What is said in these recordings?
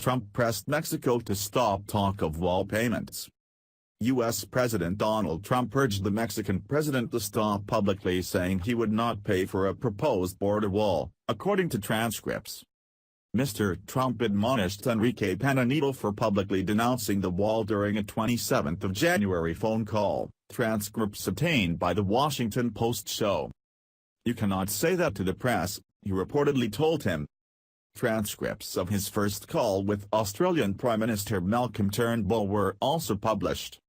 Trump pressed Mexico to stop talk of wall payments. U.S. President Donald Trump urged the Mexican president to stop publicly saying he would not pay for a proposed border wall, according to transcripts. Mr. Trump admonished Enrique Pena Nieto for publicly denouncing the wall during a 27th of January phone call, transcripts obtained by the Washington Post show. "You cannot say that to the press," he reportedly told him. Transcripts of his first call with Australian Prime Minister Malcolm Turnbull were also published.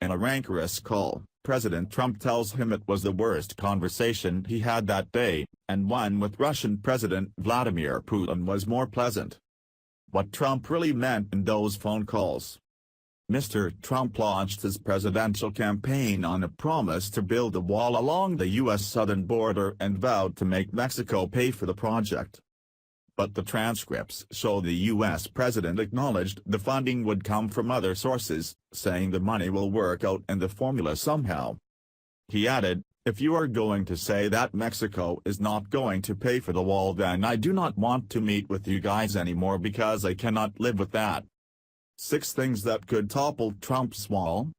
In a rancorous call, President Trump tells him it was the worst conversation he had that day, and one with Russian President Vladimir Putin was more pleasant. What Trump really meant in those phone calls. Mr. Trump launched his presidential campaign on a promise to build a wall along the U.S. southern border and vowed to make Mexico pay for the project. But the transcripts show the U.S. president acknowledged the funding would come from other sources, saying the money will work out in the formula somehow. He added, "If you are going to say that Mexico is not going to pay for the wall, then I do not want to meet with you guys anymore because I cannot live with that." 6 things that could topple Trump's wall.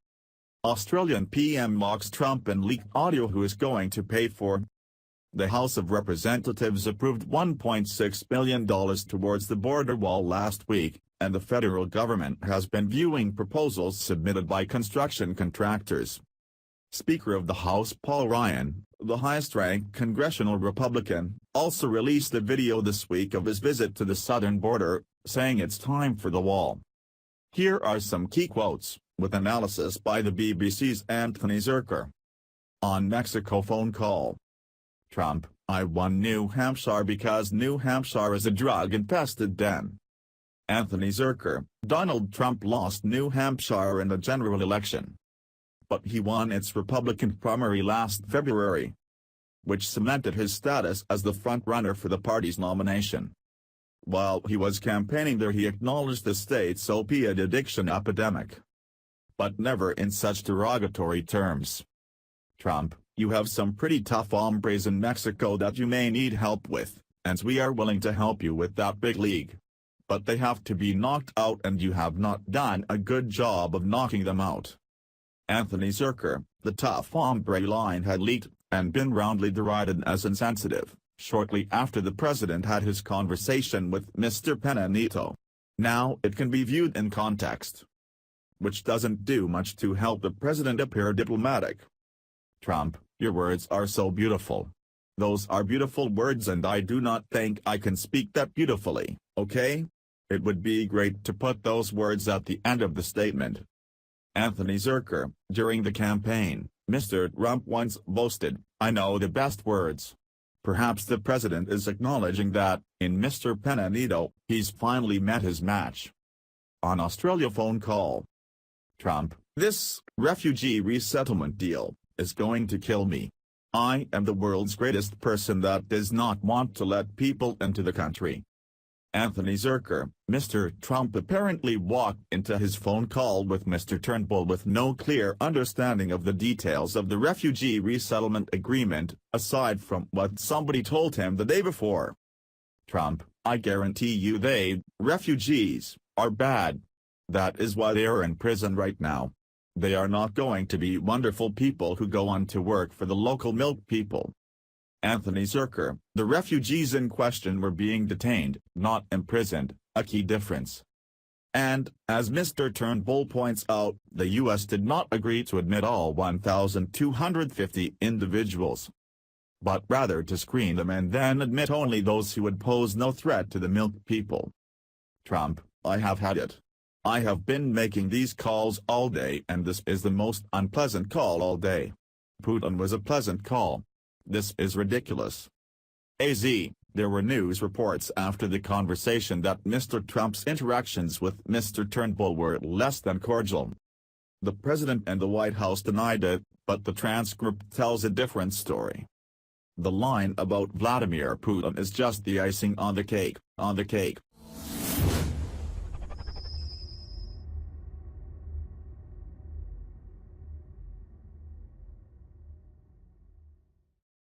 Australian PM mocks Trump and leaked audio who is going to pay for. The House of Representatives approved $1.6 billion towards the border wall last week, and the federal government has been viewing proposals submitted by construction contractors. Speaker of the House Paul Ryan, the highest-ranked congressional Republican, also released a video this week of his visit to the southern border, saying it's time for the wall. Here are some key quotes, with analysis by the BBC's Anthony Zurcher. On Mexico phone call. Trump, "I won New Hampshire because New Hampshire is a drug-infested den." Anthony Zurcher, Donald Trump lost New Hampshire in the general election. But he won its Republican primary last February, which cemented his status as the front-runner for the party's nomination. While he was campaigning there, he acknowledged the state's opiate addiction epidemic. But never in such derogatory terms. Trump, "You have some pretty tough hombres in Mexico that you may need help with, and we are willing to help you with that big league. But they have to be knocked out and you have not done a good job of knocking them out." Anthony Zurcher, the tough hombre line had leaked, and been roundly derided as insensitive, shortly after the president had his conversation with Mr. Pena Nieto. Now it can be viewed in context, which doesn't do much to help the president appear diplomatic. Trump, "Your words are so beautiful. Those are beautiful words and I do not think I can speak that beautifully, okay? It would be great to put those words at the end of the statement." Anthony Zurcher, during the campaign, Mr. Trump once boasted, "I know the best words." Perhaps the president is acknowledging that, in Mr. Pena Nieto, he's finally met his match. On Australia phone call. Trump, "This refugee resettlement deal is going to kill me. I am the world's greatest person that does not want to let people into the country." Anthony Zurcher, Mr. Trump apparently walked into his phone call with Mr. Turnbull with no clear understanding of the details of the refugee resettlement agreement, aside from what somebody told him the day before. Trump, "I guarantee you refugees, are bad. That is why they are in prison right now. They are not going to be wonderful people who go on to work for the local milk people." Anthony Zurcher, the refugees in question were being detained, not imprisoned, a key difference. And, as Mr. Turnbull points out, the U.S. did not agree to admit all 1,250 individuals, but rather to screen them and then admit only those who would pose no threat to the milk people. Trump, "I have had it. I have been making these calls all day and this is the most unpleasant call all day. Putin was a pleasant call. This is ridiculous." There were news reports after the conversation that Mr. Trump's interactions with Mr. Turnbull were less than cordial. The president and the White House denied it, but the transcript tells a different story. The line about Vladimir Putin is just the icing on the cake,